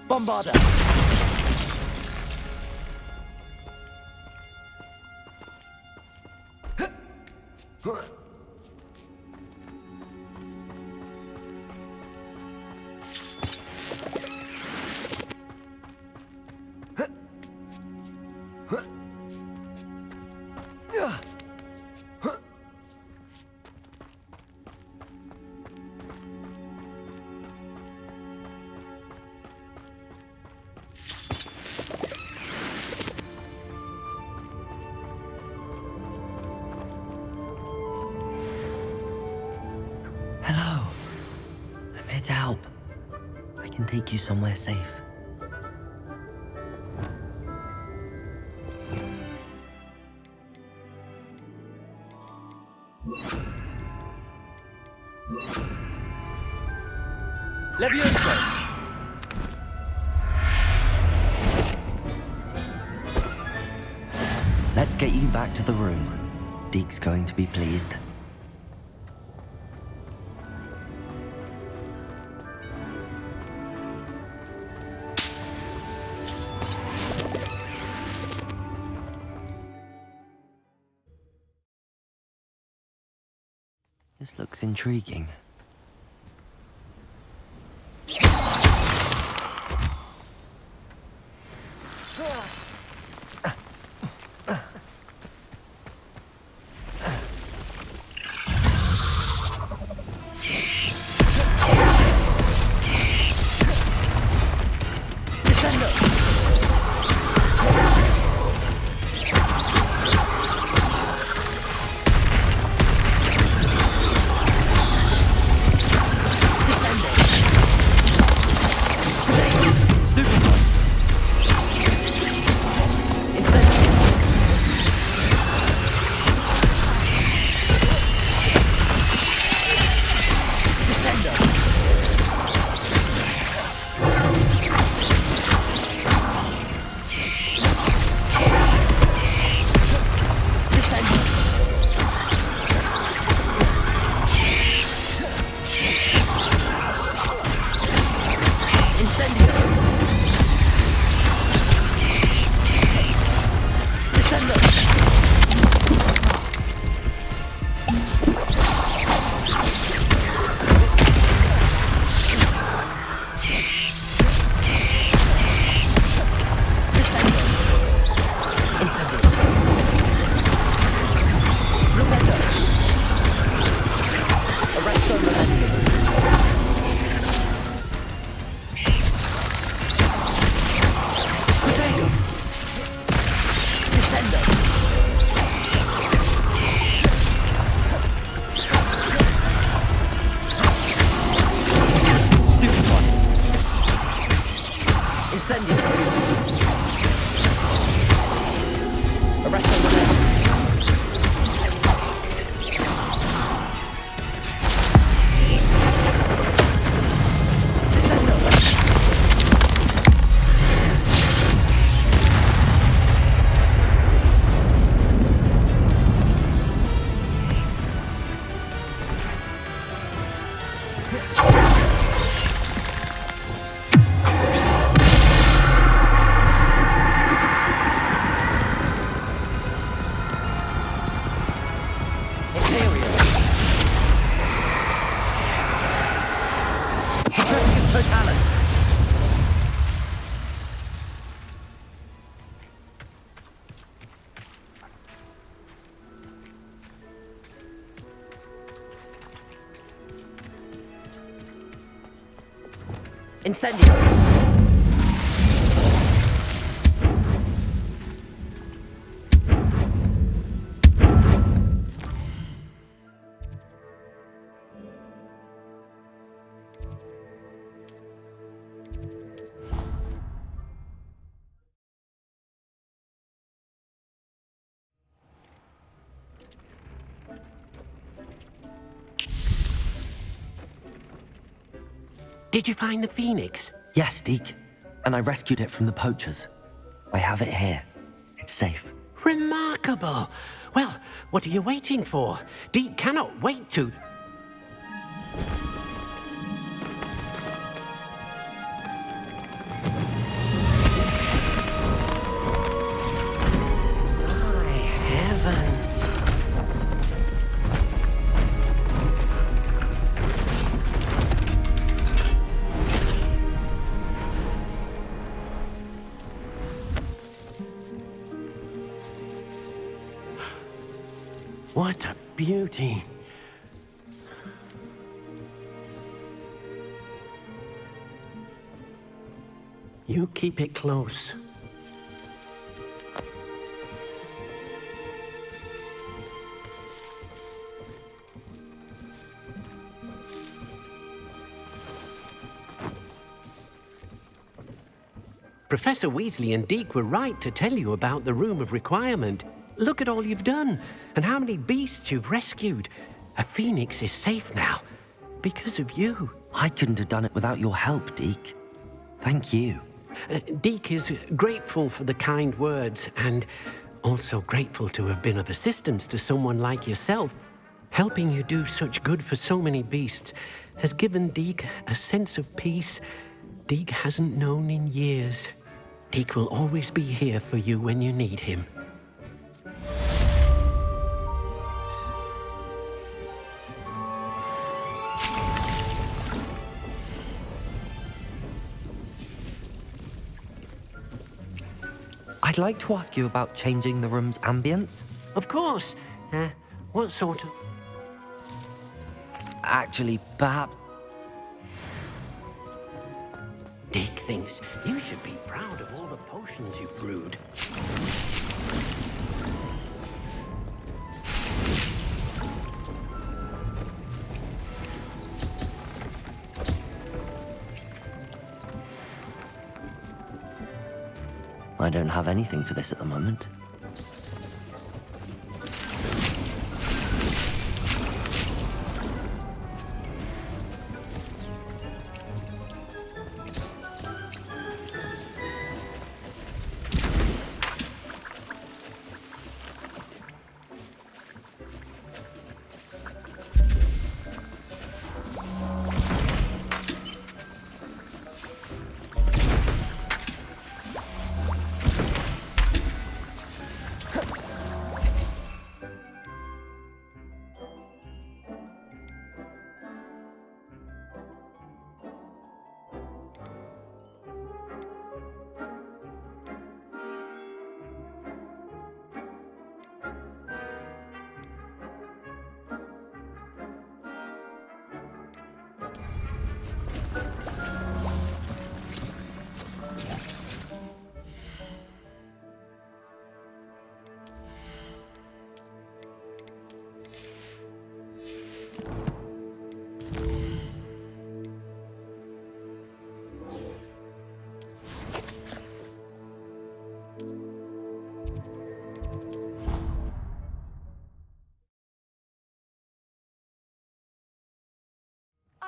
Bombarder! Hello. I'm here to help. I can take you somewhere safe. Levioso! Let's get you back to the room. Deke's going to be pleased. This looks intriguing. Incendio! Did you find the Phoenix? Yes, Deke. And I rescued it from the Poachers. I have it here. It's safe. Remarkable! Well, what are you waiting for? Deke cannot wait to... What a beauty. You keep it close. Professor Weasley and Deke were right to tell you about the Room of Requirement. Look at all you've done, and how many beasts you've rescued. A phoenix is safe now, because of you. I couldn't have done it without your help, Deke. Thank you. Deke is grateful for the kind words, and also grateful to have been of assistance to someone like yourself. Helping you do such good for so many beasts has given Deke a sense of peace Deke hasn't known in years. Deke will always be here for you when you need him. I'd like to ask you about changing the room's ambience. Of course. What sort of... Actually, perhaps... Deke thinks you should be proud of all the potions you've brewed. I don't have anything for this at the moment.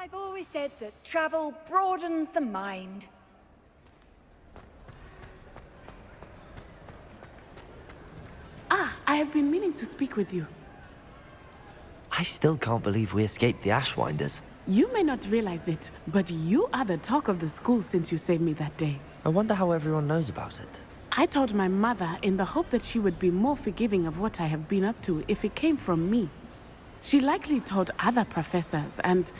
I've always said that travel broadens the mind. I have been meaning to speak with you. I still can't believe we escaped the Ashwinders. You may not realize it, but you are the talk of the school since you saved me that day. I wonder how everyone knows about it. I told my mother in the hope that she would be more forgiving of what I have been up to if it came from me. She likely told other professors, and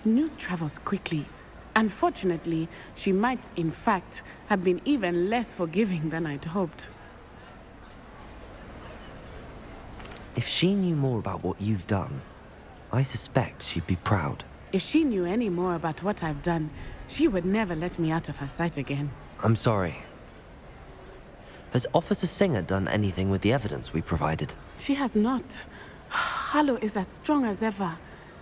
news travels quickly. Unfortunately, she might, in fact, have been even less forgiving than I'd hoped. If she knew more about what you've done, I suspect she'd be proud. If she knew any more about what I've done, she would never let me out of her sight again. I'm sorry. Has Officer Singer done anything with the evidence we provided? She has not. Harlow is as strong as ever.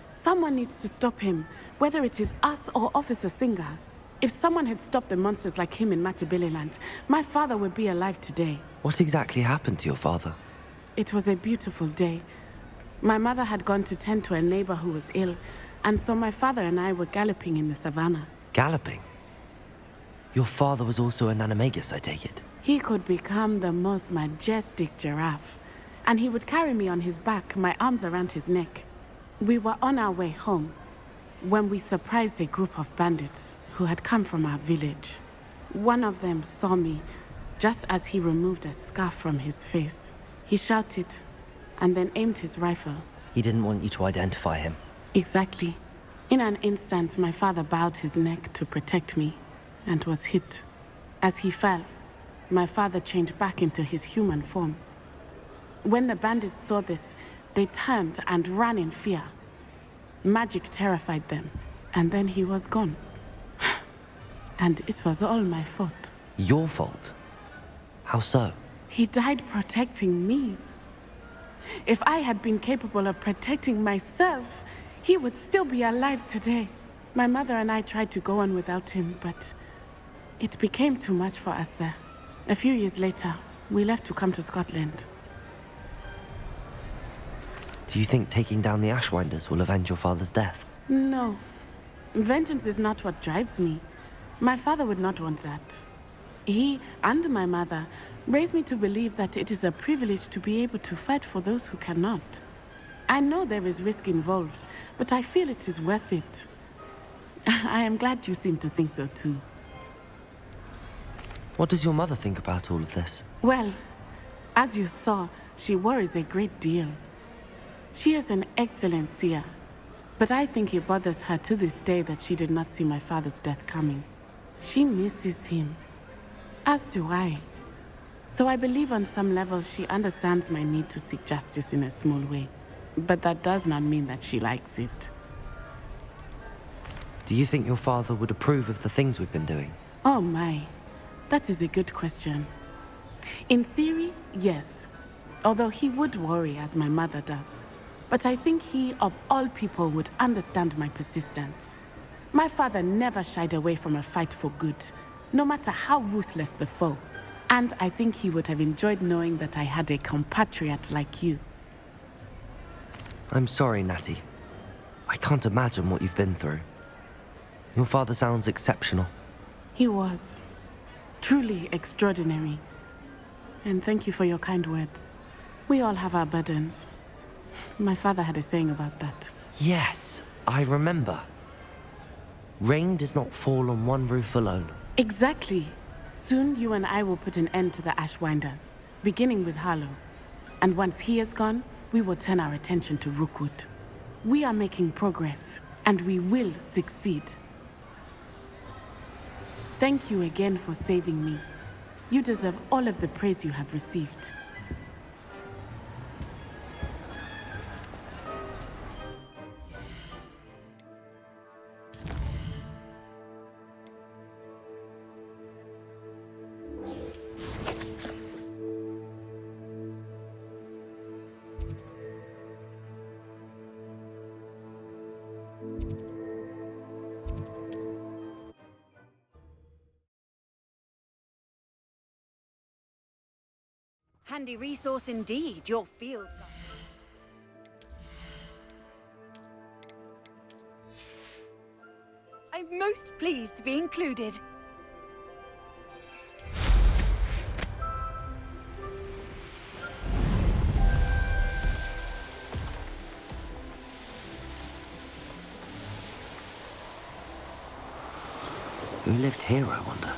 Someone needs to stop him, whether it is us or Officer Singer. If someone had stopped the monsters like him in Matabeleland, my father would be alive today. What exactly happened to your father? It was a beautiful day. My mother had gone to tend to a neighbor who was ill, and so my father and I were galloping in the savannah. Galloping? Your father was also an animagus, I take it? He could become the most majestic giraffe, and he would carry me on his back, my arms around his neck. We were on our way home when we surprised a group of bandits who had come from our village. One of them saw me just as he removed a scarf from his face. He shouted and then aimed his rifle. He didn't want you to identify him. Exactly. In an instant, my father bowed his neck to protect me and was hit. As he fell, my father changed back into his human form. When the bandits saw this, they turned and ran in fear. Magic terrified them, and then he was gone. And it was all my fault. Your fault? How so? He died protecting me. If I had been capable of protecting myself, he would still be alive today. My mother and I tried to go on without him, but it became too much for us there. A few years later, we left to come to Scotland. Do you think taking down the Ashwinders will avenge your father's death? No. Vengeance is not what drives me. My father would not want that. He and my mother raised me to believe that it is a privilege to be able to fight for those who cannot. I know there is risk involved, but I feel it is worth it. I am glad you seem to think so too. What does your mother think about all of this? Well, as you saw, she worries a great deal. She is an excellent seer, but I think it bothers her to this day that she did not see my father's death coming. She misses him, as do I. So I believe on some level she understands my need to seek justice in a small way, but that does not mean that she likes it. Do you think your father would approve of the things we've been doing? Oh my, that is a good question. In theory, yes, although he would worry as my mother does. But I think he, of all people, would understand my persistence. My father never shied away from a fight for good, no matter how ruthless the foe. And I think he would have enjoyed knowing that I had a compatriot like you. I'm sorry, Natty. I can't imagine what you've been through. Your father sounds exceptional. He was. Truly extraordinary. And thank you for your kind words. We all have our burdens. My father had a saying about that. Yes, I remember. Rain does not fall on one roof alone. Exactly. Soon you and I will put an end to the Ashwinders, beginning with Harlow. And once he is gone, we will turn our attention to Rookwood. We are making progress, and we will succeed. Thank you again for saving me. You deserve all of the praise you have received. Handy resource indeed, your field. I'm most pleased to be included. Who lived here, I wonder?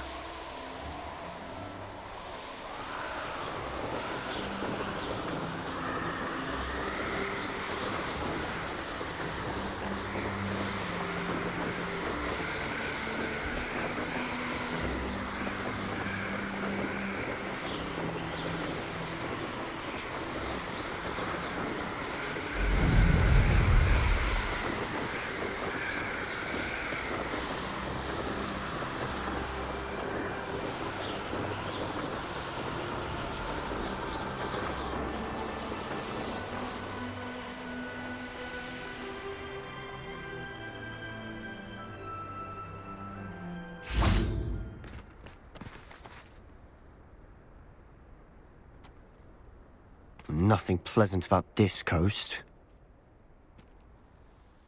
Nothing pleasant about this coast.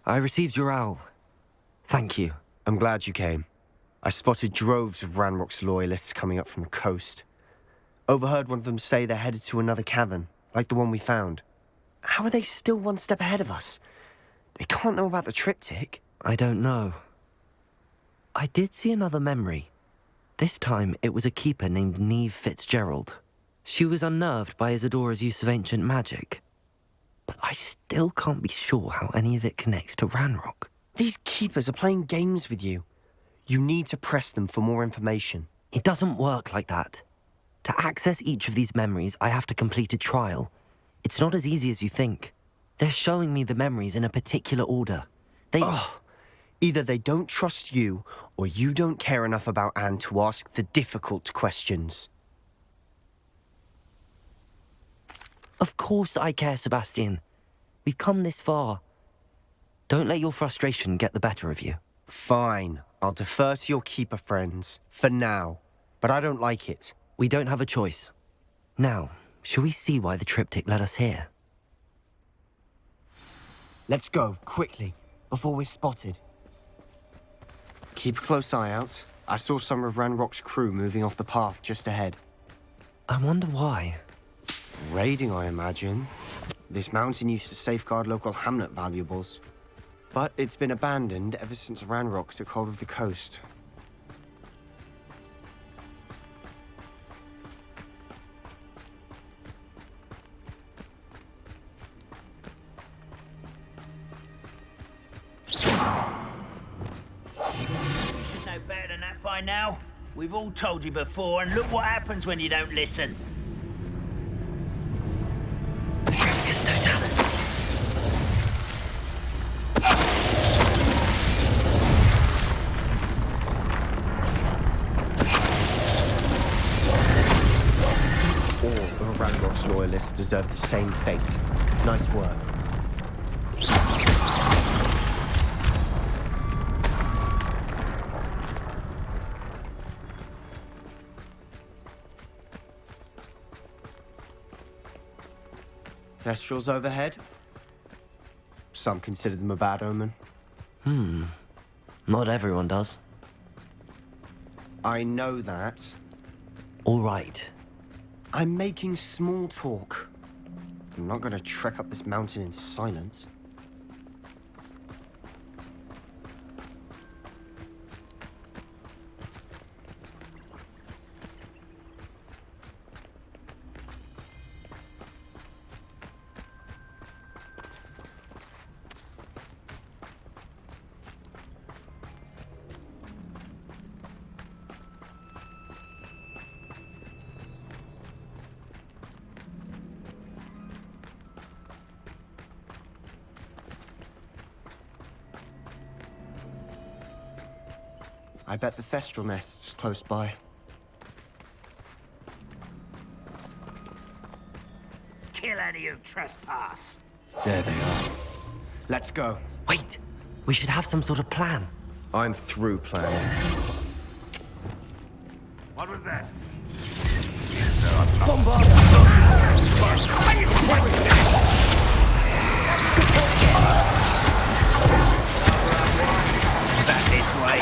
I received your owl. Thank you. I'm glad you came. I spotted droves of Ranrock's loyalists coming up from the coast. Overheard one of them say they're headed to another cavern, like the one we found. How are they still one step ahead of us? They can't know about the triptych. I don't know. I did see another memory. This time, it was a keeper named Neve Fitzgerald. She was unnerved by Isadora's use of ancient magic. But I still can't be sure how any of it connects to Ranrock. These keepers are playing games with you. You need to press them for more information. It doesn't work like that. To access each of these memories, I have to complete a trial. It's not as easy as you think. They're showing me the memories in a particular order. They... Either they don't trust you, or you don't care enough about Anne to ask the difficult questions. Of course I care, Sebastian. We've come this far. Don't let your frustration get the better of you. Fine. I'll defer to your keeper friends, for now. But I don't like it. We don't have a choice. Now, shall we see why the triptych led us here? Let's go, quickly, before we're spotted. Keep a close eye out. I saw some of Ranrock's crew moving off the path just ahead. I wonder why. Raiding, I imagine. This mountain used to safeguard local hamlet valuables. But it's been abandoned ever since Ranrock took hold of the coast. No better than that by now. We've all told you before, and look what happens when you don't listen. It's no talent. All of Ranrock's loyalists deserve the same fate. Nice work. Thestrals overhead? Some consider them a bad omen. Not everyone does. I know that. All right. I'm making small talk. I'm not gonna trek up this mountain in silence. I bet the Thestral nest's close by. Kill any who trespass. There they are. Let's go. Wait! We should have some sort of plan. I'm through planning. What was that? Back this way.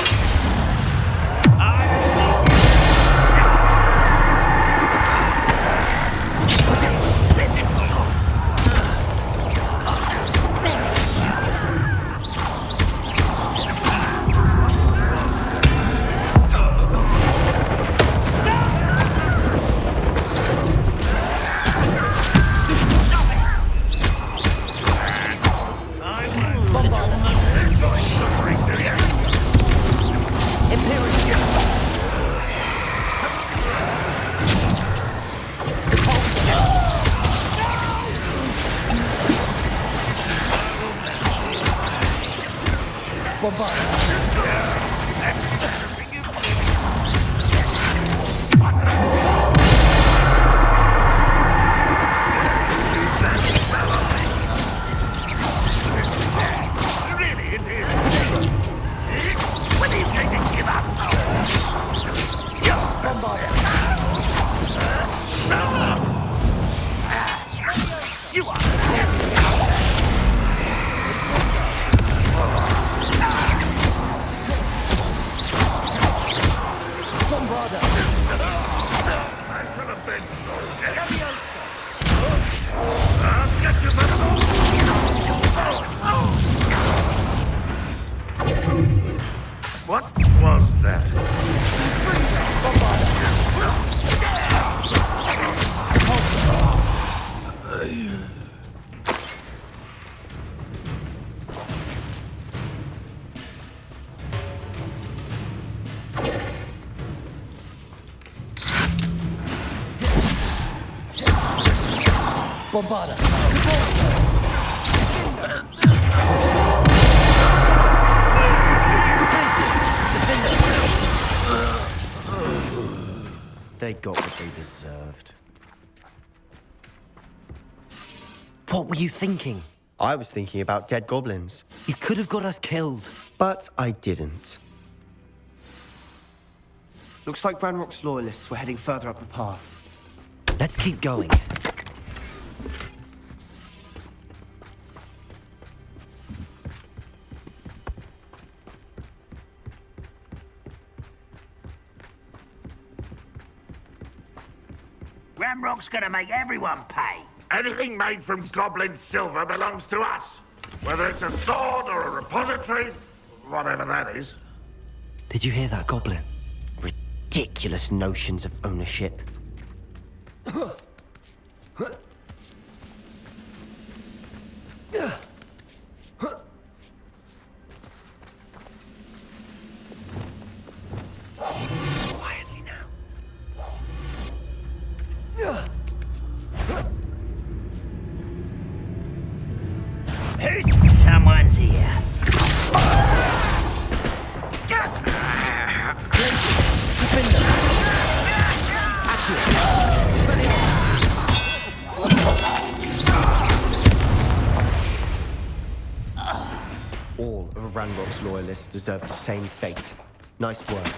What was that? They got what they deserved. What were you thinking? I was thinking about dead goblins, You could have got us killed. but I didn't. Looks like Ranrock's loyalists were heading further up the path. Let's keep going. Ramrock's gonna make everyone pay. Anything made from goblin silver belongs to us. Whether it's a sword or a repository, whatever that is. Did you hear that, Goblin? Ridiculous notions of ownership. Quietly now. Someone's here. All of Ranrock's loyalists deserve the same fate. Nice work.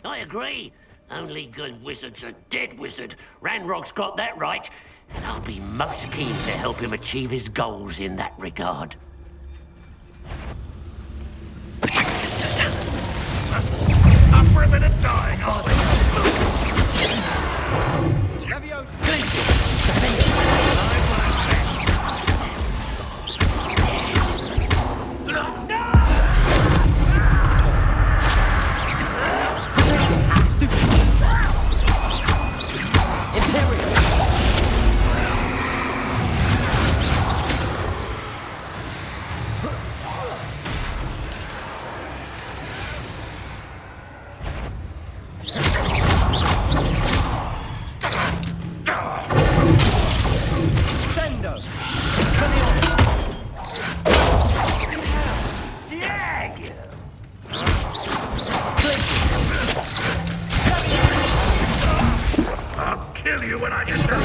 I agree. Only good wizard's a dead wizard. Ranrock's got that right, and I'll be most keen to help him achieve his goals in that regard. Up for a bit of dying, aren't we? I'll kill you when I get done.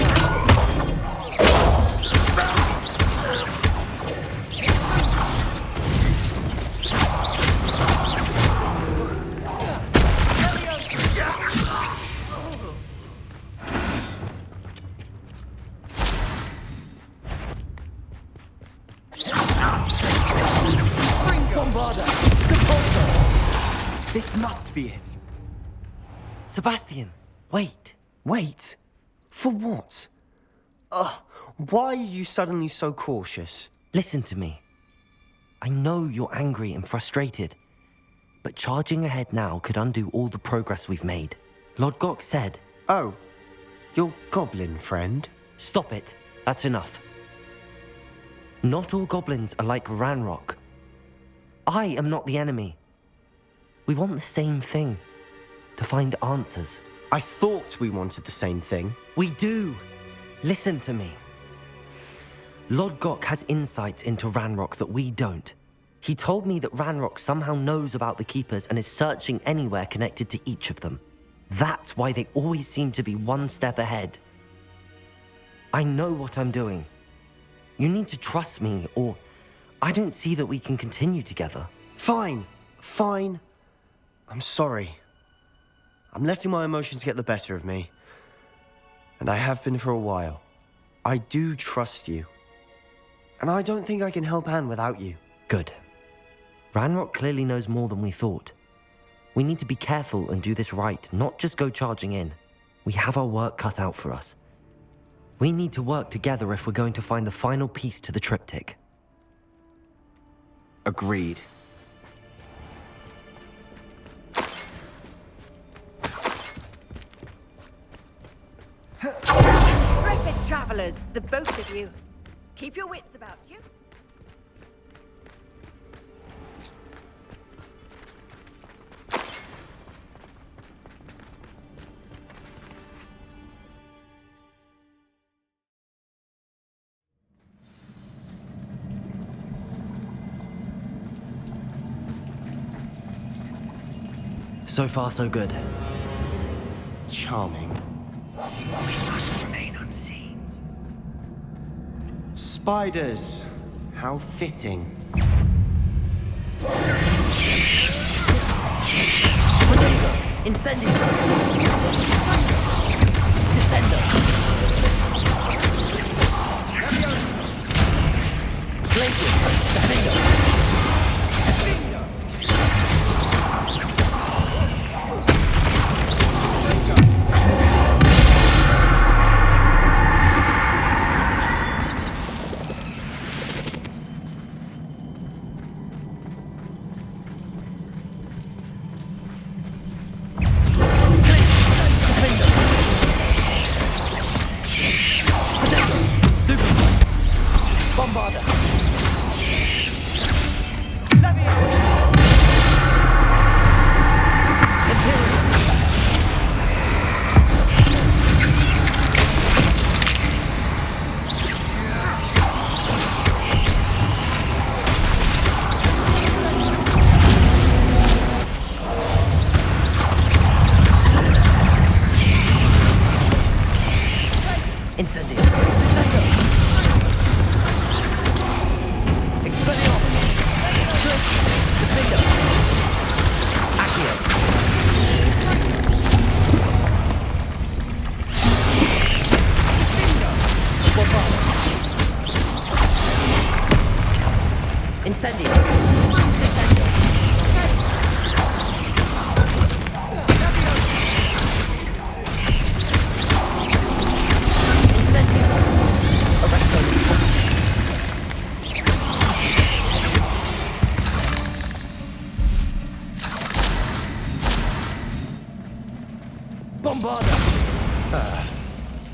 This must be it. Sebastian, wait. Wait. For what? Why are you suddenly so cautious? Listen to me. I know you're angry and frustrated, but charging ahead now could undo all the progress we've made. Lord Gok said... Oh, your goblin friend? Stop it. That's enough. Not all goblins are like Ranrock. I am not the enemy. We want the same thing. To find answers. I thought we wanted the same thing. We do. Listen to me. Lord Gok has insights into Ranrock that we don't. He told me that Ranrock somehow knows about the Keepers and is searching anywhere connected to each of them. That's why they always seem to be one step ahead. I know what I'm doing. You need to trust me, or I don't see that we can continue together. Fine. I'm sorry. I'm letting my emotions get the better of me. And I have been for a while. I do trust you. And I don't think I can help Anne without you. Good. Ranrock clearly knows more than we thought. We need to be careful and do this right, not just go charging in. We have our work cut out for us. We need to work together if we're going to find the final piece to the triptych. Agreed. Intrepid traveler. travelers, the both of you. Keep your wits about you. So far, so good. Charming. We must remain unseen. Spiders. How fitting. Incendio! Descendo! Glacius! Defendo! Incendio! Descendo! Expelliarmus! Defendo! Accio! Bombard! Incendio! Descendo!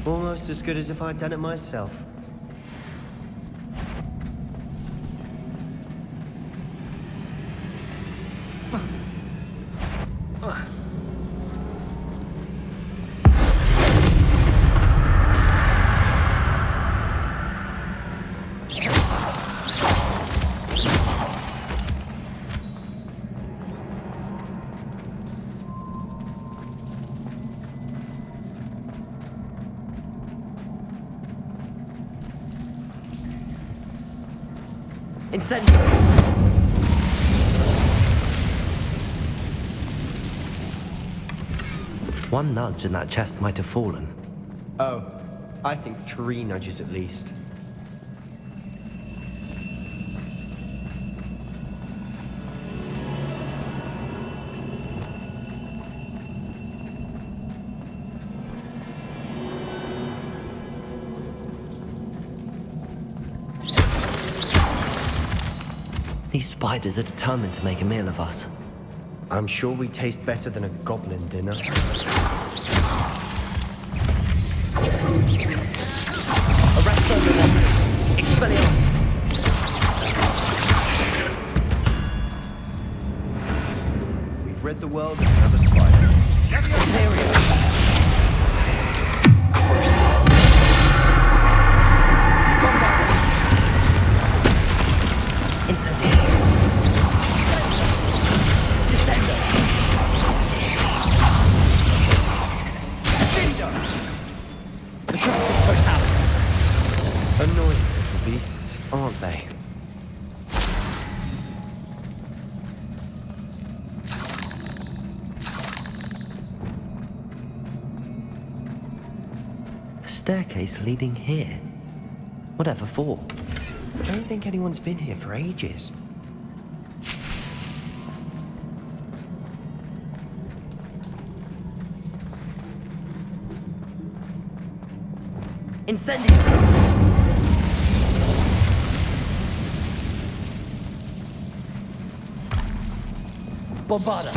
Almost as good as if I'd done it myself. Incendio! One nudge and that chest might have fallen. Oh, I think 3 nudges at least. These spiders are determined to make a meal of us. I'm sure we taste better than a goblin dinner. Arresto Movember! Expelliarmus! We've read the world of another spider. Imperio! Cruise! Bombard! Incendio! Descendo! Metropolis Totalis! Annoying little beasts, aren't they? A staircase leading here. Whatever for? I don't think anyone's been here for ages. Incendio! Bombarda!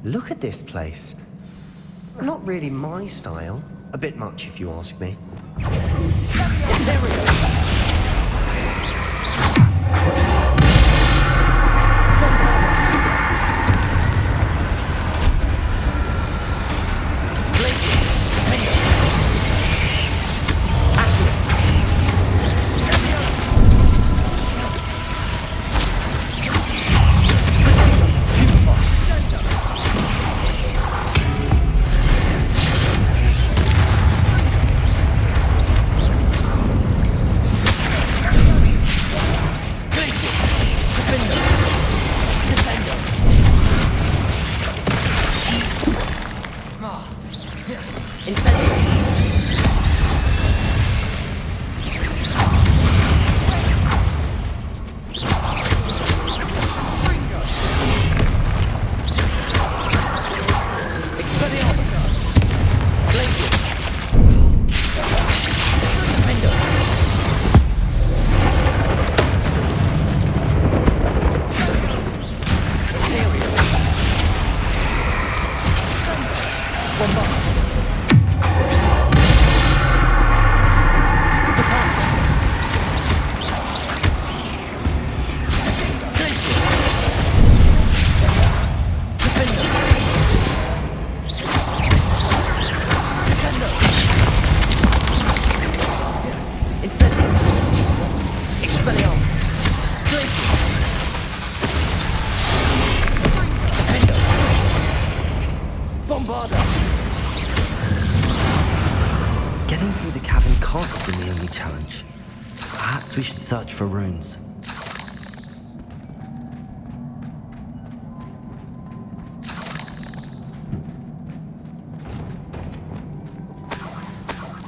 Look at this place. Not really my style. A bit much, if you ask me. Getting through the cavern can't have been the only challenge. Perhaps we should search for runes.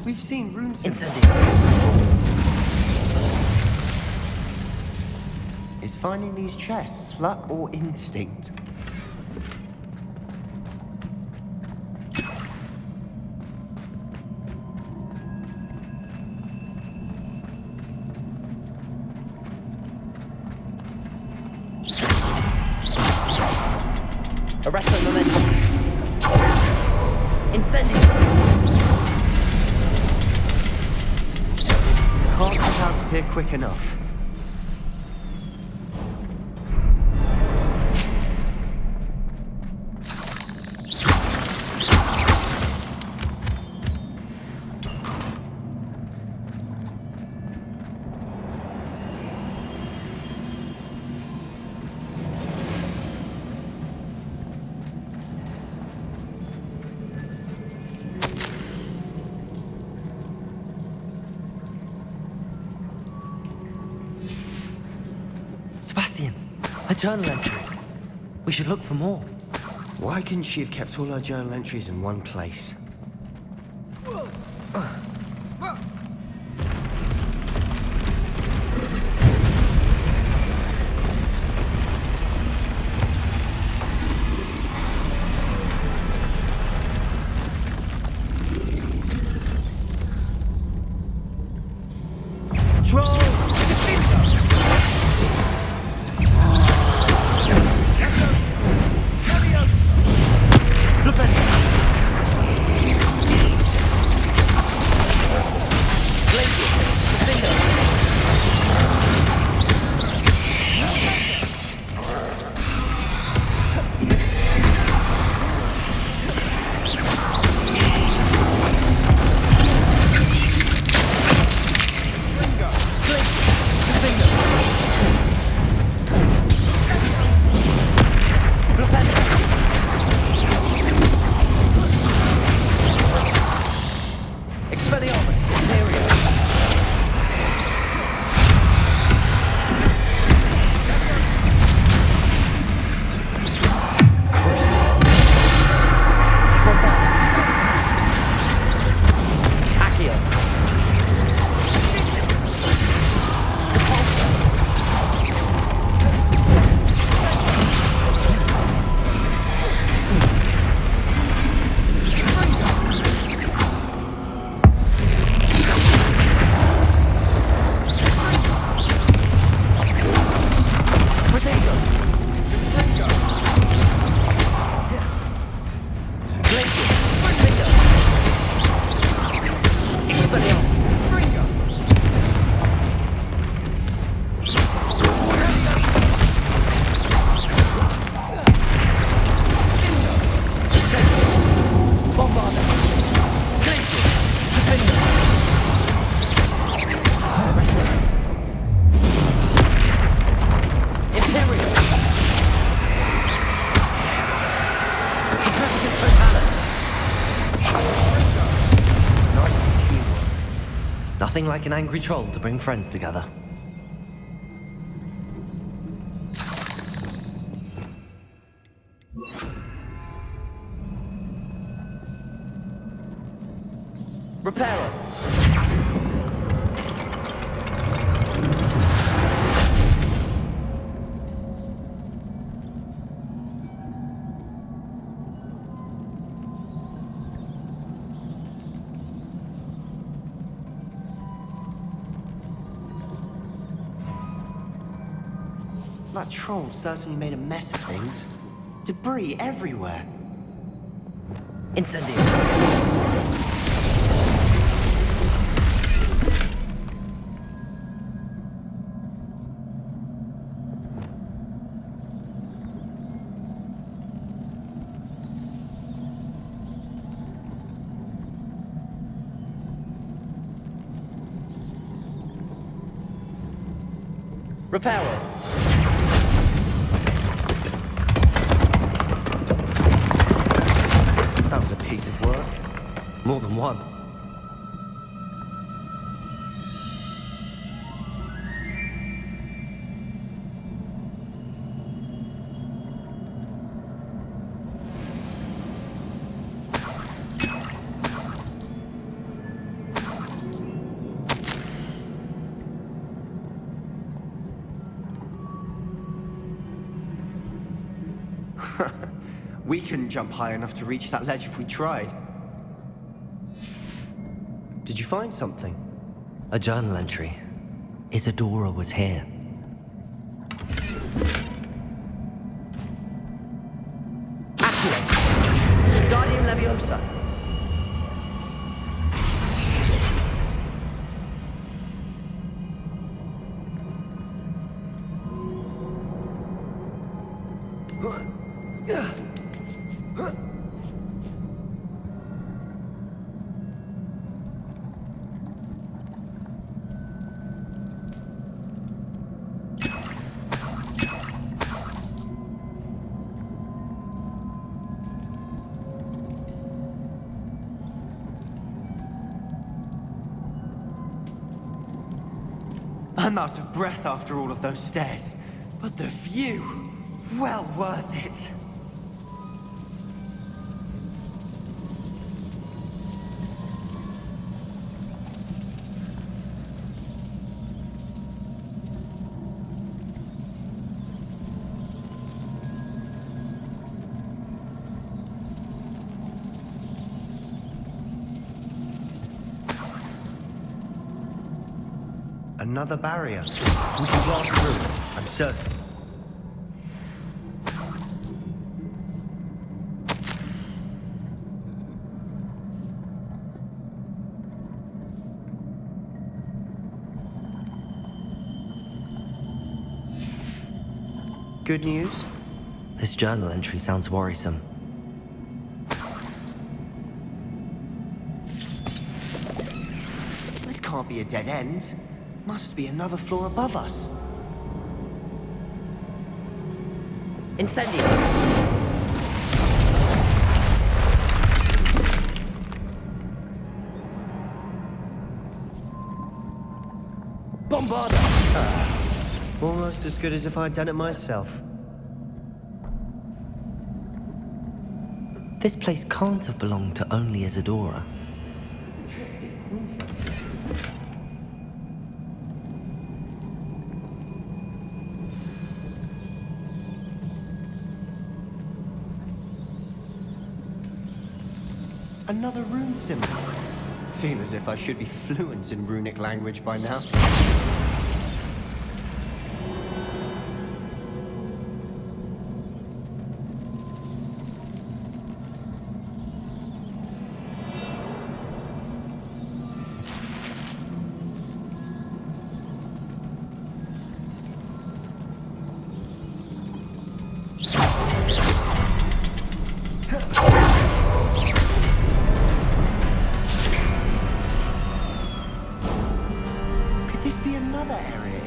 We've seen runes. Incendio. Is finding these chests luck or instinct? Arrest the momentum. Incendio. Can't get out of here quick enough. Sebastian, a journal entry. We should look for more. Why couldn't she have kept all her journal entries in one place? Nothing like an angry troll to bring friends together. Repairer! That troll certainly made a mess of things. Debris everywhere. Incendio! Repairer! That was a piece of work. More than one. We couldn't jump high enough to reach that ledge if we tried. Did you find something? A journal entry. Isadora was here. Accio! Guardian Leviosa! I'm out of breath after all of those stairs. But the view, well worth it. Another barrier. We can blast through it, I'm certain. Good news? This journal entry sounds worrisome. This can't be a dead end. Must be another floor above us. Incendio! Bombarda! Almost as good as if I'd done it myself. This place can't have belonged to only Isadora. Another rune symbol. Feel as if I should be fluent in runic language by now.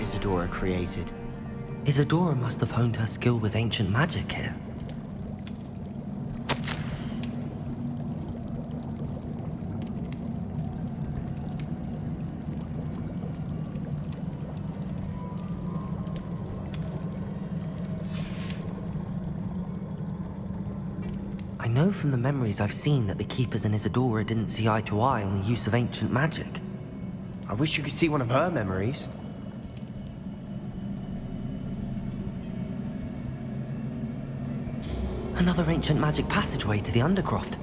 Isadora created. Isadora must have honed her skill with ancient magic here. I know from the memories I've seen that the Keepers and Isadora didn't see eye to eye on the use of ancient magic. I wish you could see one of her memories. Another ancient magic passageway to the Undercroft.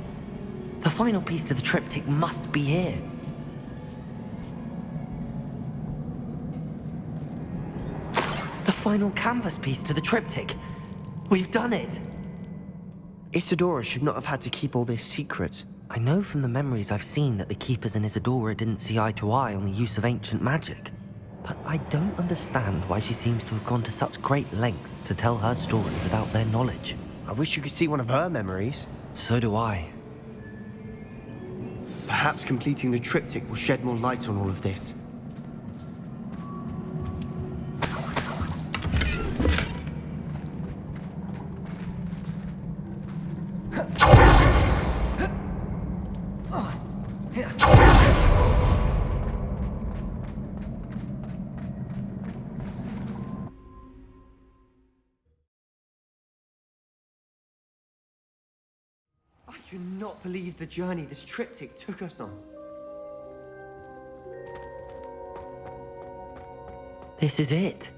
The final piece to the triptych must be here. The final canvas piece to the triptych. We've done it! Isadora should not have had to keep all this secret. I know from the memories I've seen that the Keepers and Isadora didn't see eye to eye on the use of ancient magic. But I don't understand why she seems to have gone to such great lengths to tell her story without their knowledge. I wish you could see one of her memories. So do I. Perhaps completing the triptych will shed more light on all of this. I cannot believe the journey this triptych took us on. This is it.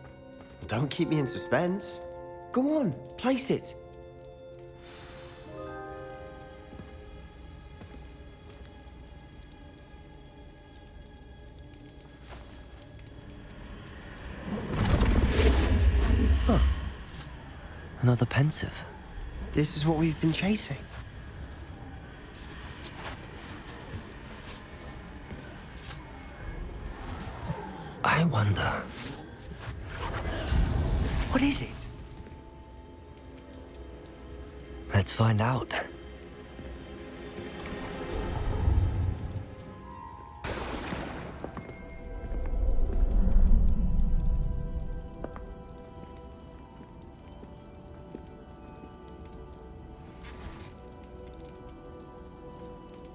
Don't keep me in suspense. Go on, place it. Huh. Another pensive. This is what we've been chasing. I wonder. What is it? Let's find out.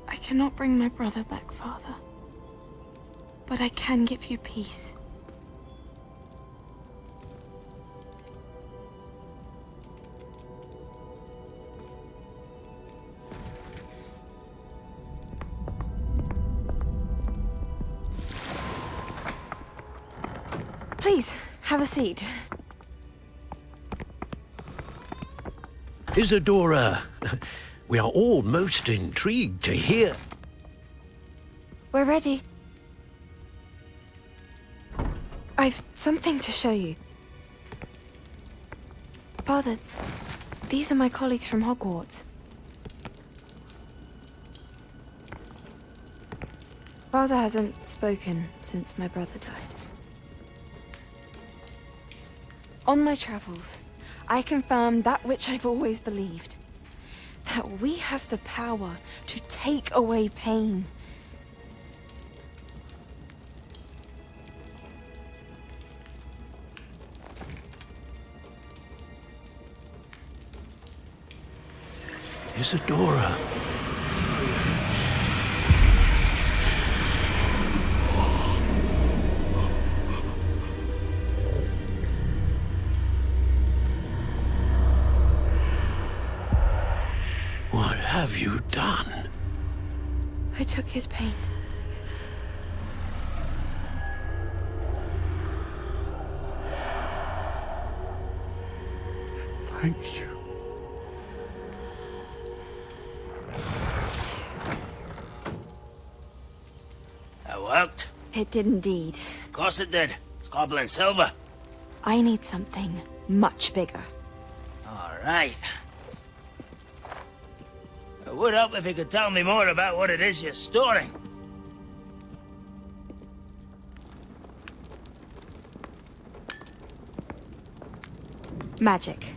I cannot bring my brother back, Father. But I can give you peace. Please, have a seat. Isadora, we are all most intrigued to hear. We're ready. I've something to show you. Father, these are my colleagues from Hogwarts. Father hasn't spoken since my brother died. On my travels, I confirmed that which I've always believed. That we have the power to take away pain. Isadora. What have you done? I took his pain. Thank you. That worked. It did indeed. Of course it did. It's goblin silver. I need something much bigger. All right. It would help if you could tell me more about what it is you're storing. Magic.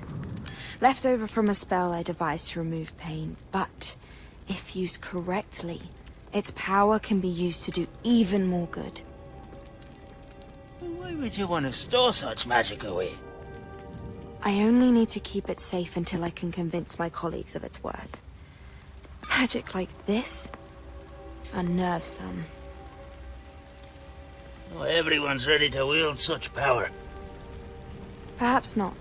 Left over from a spell I devised to remove pain, but if used correctly, its power can be used to do even more good. Why would you want to store such magic away? I only need to keep it safe until I can convince my colleagues of its worth. Magic like this unnerves some. Not everyone's ready to wield such power. Perhaps not.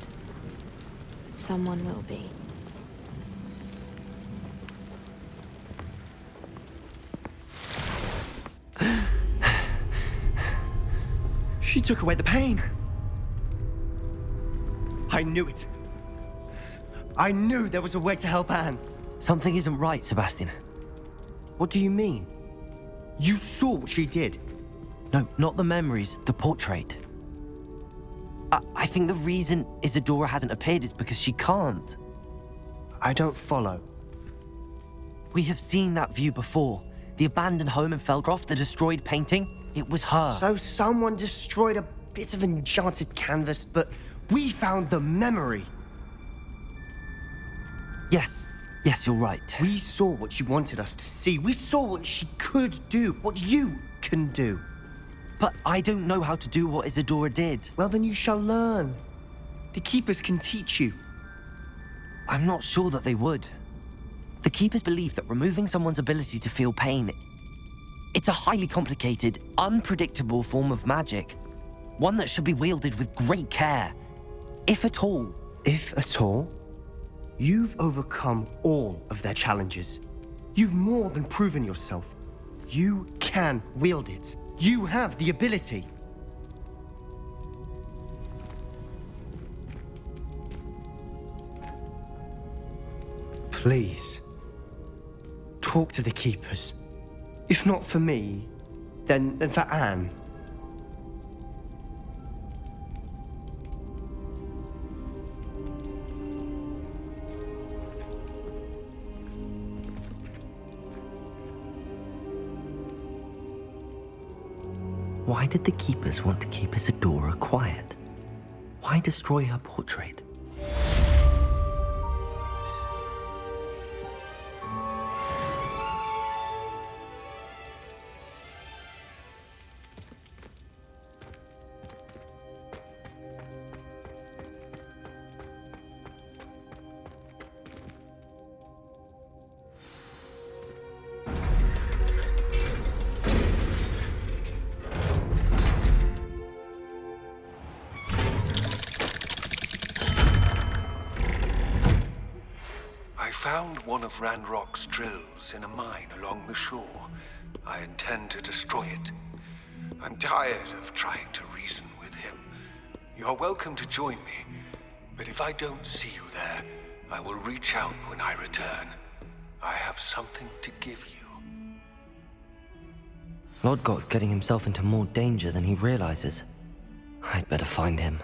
But someone will be. She took away the pain. I knew it. I knew there was a way to help Anne. Something isn't right, Sebastian. What do you mean? You saw what she did. No, not the memories, the portrait. I think the reason Isadora hasn't appeared is because she can't. I don't follow. We have seen that view before. The abandoned home in Felcroft, the destroyed painting, it was her. So someone destroyed a bit of enchanted canvas, but we found the memory. Yes, you're right. We saw what she wanted us to see. We saw what she could do, what you can do. But I don't know how to do what Isadora did. Well, then you shall learn. The Keepers can teach you. I'm not sure that they would. The Keepers believe that removing someone's ability to feel pain, it's a highly complicated, unpredictable form of magic. One that should be wielded with great care, if at all. If at all? You've overcome all of their challenges. You've more than proven yourself. You can wield it. You have the ability. Please, talk to the Keepers. If not for me, then for Anne. Why did the Keepers want to keep Isadora quiet? Why destroy her portrait? I found one of Ranrock's drills in a mine along the shore. I intend to destroy it. I'm tired of trying to reason with him. You're welcome to join me, but if I don't see you there, I will reach out when I return. I have something to give you. Lodgok's getting himself into more danger than he realizes. I'd better find him.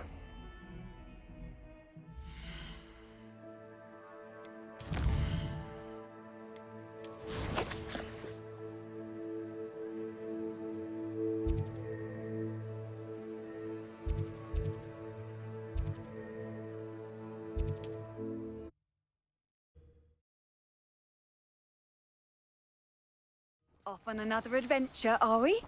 Off on another adventure, are we?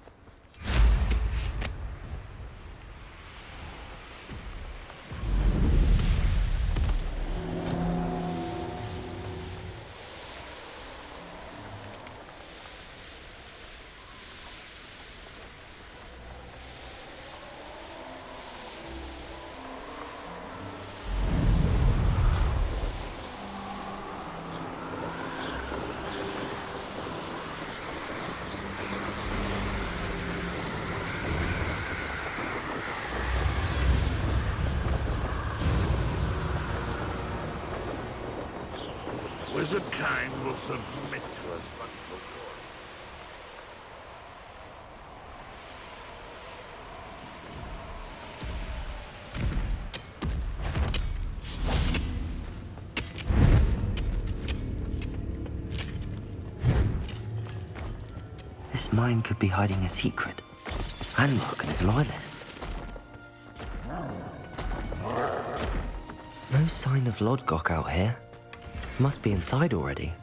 Wizard kind will submit to us much before. This mine could be hiding a secret. Ranrock and his loyalists. No sign of Lodgok out here. Must be inside already.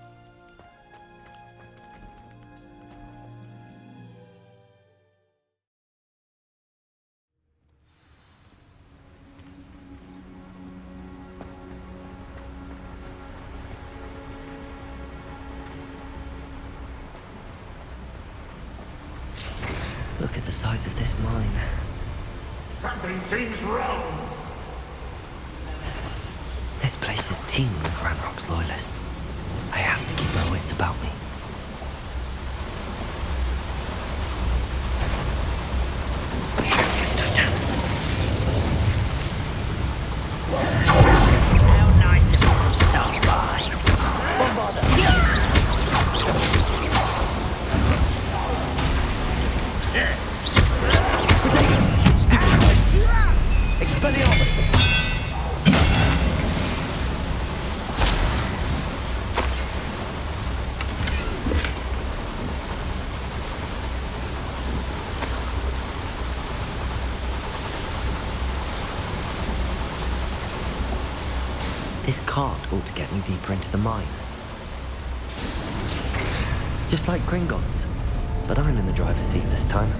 Look at the size of this mine. Something seems wrong. This place is teeming with Ranrock's loyalists. I have to keep my wits about me. Just don't This cart ought to get me deeper into the mine. Just like Gringotts, but I'm in the driver's seat this time.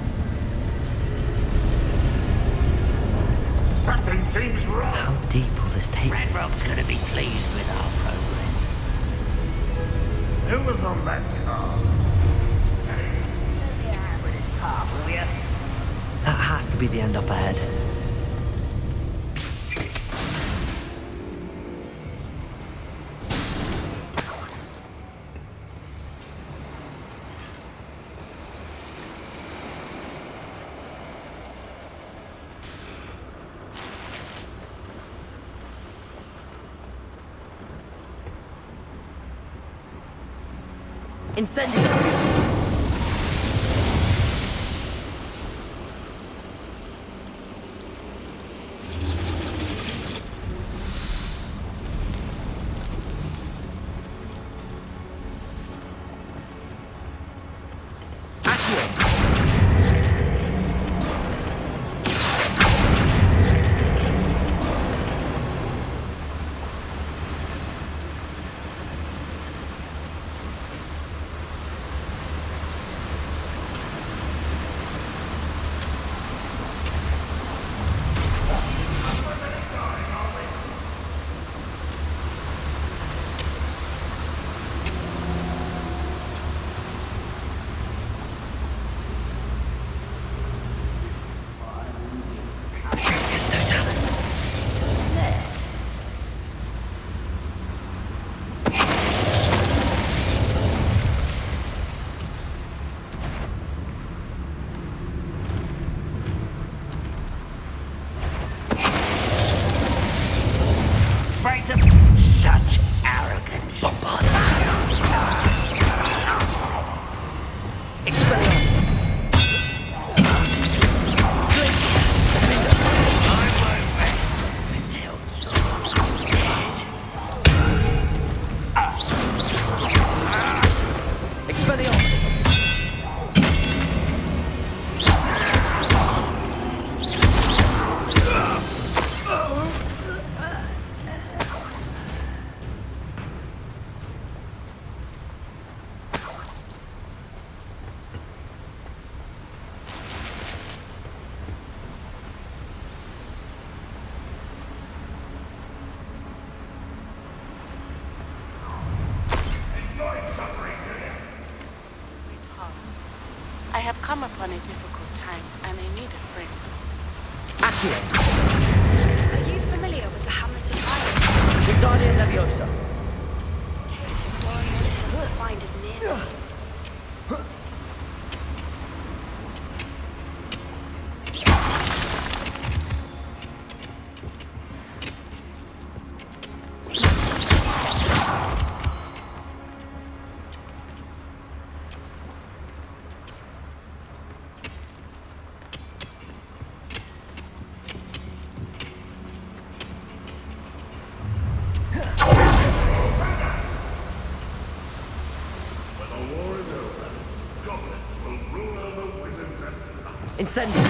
Something seems wrong. How deep will this take? Ranrock's gonna be pleased with our progress. Who was on that car? With his car, will ya? That has to be the end up ahead. Incendio! Such arrogance. Expelliarmus! Expelliarmus! I have come upon a difficult time, and I need a friend. Accio! Are you familiar with the hamlet of Ireland? Wingardium Leviosa! The cave that Doran wanted us to find is near there. Incendio!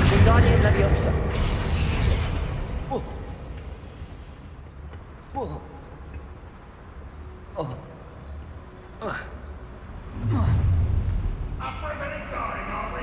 Wingardium Leviosa! Whoa. Whoa. Oh. Up for a minute dying, aren't we?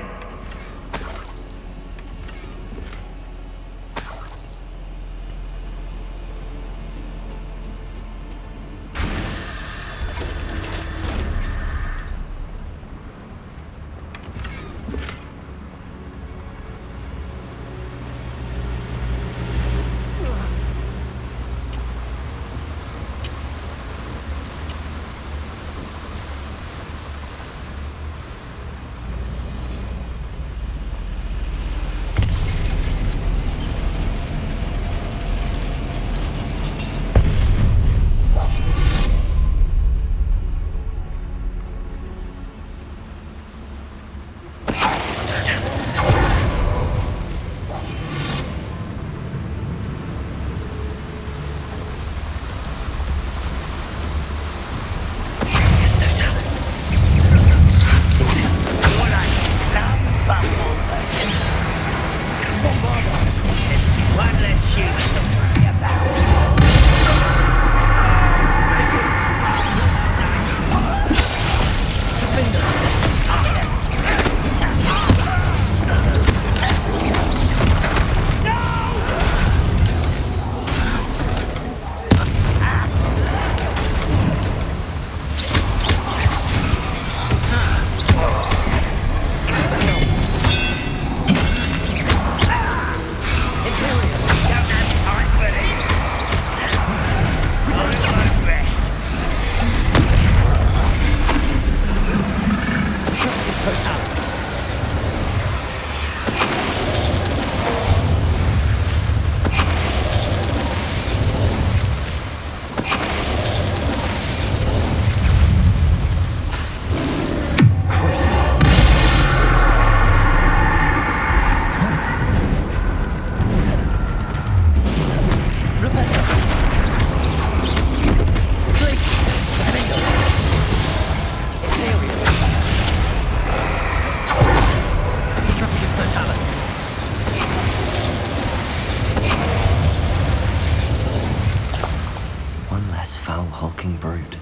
One less foul, hulking brute.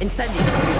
Incendio!